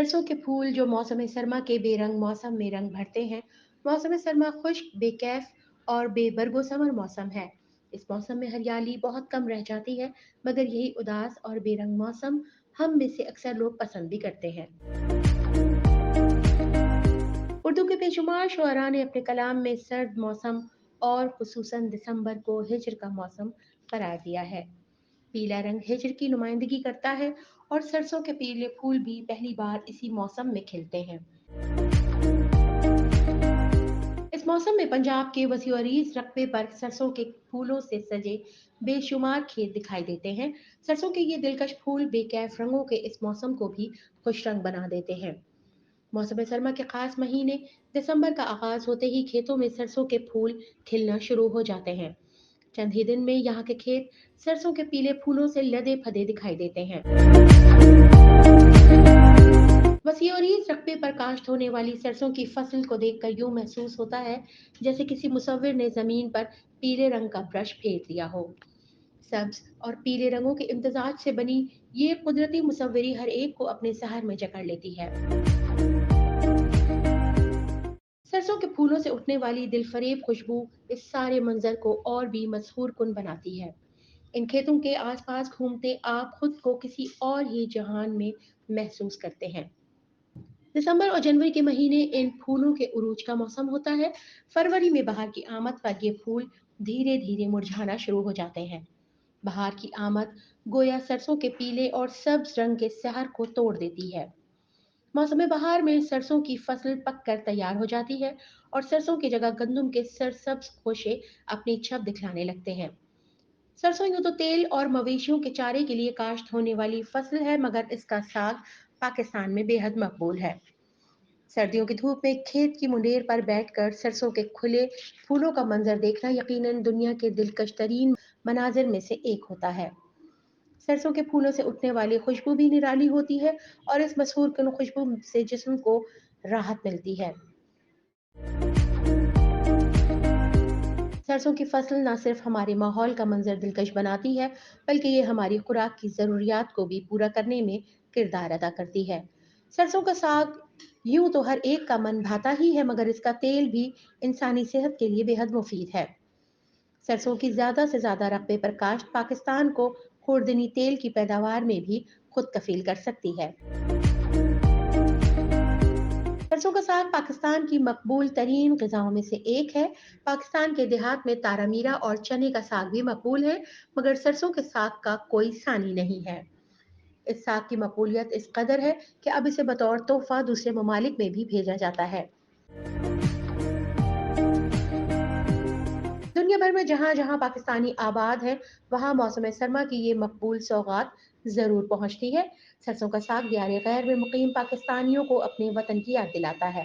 सरसों के फूल जो मौसम सरमा के बेरंग मौसम में रंग भरते हैं। मौसम सरमा खुश्क, बेकैफ और बेबरगो समर मौसम है। इस मौसम में हरियाली बहुत कम रह जाती है, मगर यही उदास और बेरंग मौसम हम में से अक्सर लोग पसंद भी करते हैं। उर्दू के बेशुमार शुअरा ने अपने कलाम में सर्द मौसम और खुसूसन दिसंबर को हिज्र का मौसम करार दिया है। पीला रंग हिज्र की नुमाइंदगी करता है और सरसों के पीले फूल भी पहली बार इसी मौसम में खिलते हैं। इस मौसम में पंजाब के वसीअरीज रकबे पर सरसों के फूलों से सजे बेशुमार खेत दिखाई देते हैं। सरसों के ये दिलकश फूल बेकैफ रंगों के इस मौसम को भी खुश रंग बना देते हैं। मौसम सरमा के खास महीने दिसंबर का आगाज होते ही खेतों में सरसों के फूल खिलना शुरू हो जाते हैं। चंद ही दिन में यहाँ के खेत सरसों के पीले फूलों से लदे फदे दिखाई देते हैं। वसीओरीज रकबे पर काश्त होने वाली सरसों की फसल को देखकर यूं महसूस होता है जैसे किसी मुसव्विर ने जमीन पर पीले रंग का ब्रश फेर दिया हो। सब्ज और पीले रंगों के इम्तजाज से बनी ये कुदरती मुसव्वरी हर एक को अपने सहर में जकड़ लेती है। सरसों के फूलों से उठने वाली दिलफरेब खुशबू इस सारे मंजर को और भी मसहूर कुन बनाती है। इन खेतों के आसपास घूमते आप खुद को किसी और ही जहान में महसूस करते हैं। दिसंबर और जनवरी के महीने इन फूलों के उरूज का मौसम होता है। फरवरी में बहार की आमद पर ये फूल धीरे धीरे मुरझाना शुरू हो जाते हैं। बहार की आमद गोया सरसों के पीले और सब्ज रंग के सहर को तोड़ देती है। मौसम बहार में सरसों की फसल पककर तैयार हो जाती है और सरसों की जगह गंदम के सरसब्ज खोशे अपनी छब दिखलाने लगते हैं। सरसों यूं तो तेल और मवेशियों के चारे के लिए काश्त होने वाली फसल है, मगर इसका साग पाकिस्तान में बेहद मकबूल है। सर्दियों की धूप में खेत की मुंडेर पर बैठकर सरसों के खुले फूलों का मंजर देखना यकीनन दुनिया के दिलकश तरीन मनाजिर में से एक होता है। सरसों के फूलों से उठने वाली खुशबू भी निराली होती है और इस मशहूर कुन खुशबू से जिस्म को राहत मिलती है। सरसों की फसल न सिर्फ हमारे माहौल का मंजर दिलकश बनाती है, बल्कि ये हमारी खुराक की ज़रूरियात को भी पूरा करने में किरदार अदा करती है। सरसों का साग यूं तो हर एक का मन भाता ही है, मगर इसका तेल भी इंसानी सेहत के लिए बेहद मुफीद है। सरसों की ज़्यादा से ज़्यादा रकबे पर काश्त पाकिस्तान को खुर्दनी तेल की पैदावार में भी खुद कफील कर सकती है। सरसों का साग पाकिस्तान की मकबूल तरीन ग़िज़ाओं में से एक है। पाकिस्तान के देहात में तारा मीरा और चने का साग भी मकबूल है, मगर सरसों के साग का कोई सानी नहीं है। इस साग की मकबूलियत इस कदर है कि अब इसे बतौर तोहफा दूसरे ममालिक में भी भेजा जाता है। दुनिया भर में जहाँ जहाँ पाकिस्तानी आबाद है, वहाँ मौसम सरमा की ये मकबूल सौगात ज़रूर पहुँचती है। सरसों का साग दियार गैर में मुकीम पाकिस्तानियों को अपने वतन की याद दिलाता है।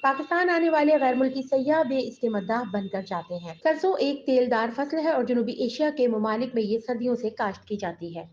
पाकिस्तान आने वाले गैर मुल्की सयाह भी इसके मद्दाह बनकर जाते हैं। सरसों एक तेलदार फसल है और जनूबी एशिया के ममालिक में ये सदियों से काश्त की जाती है।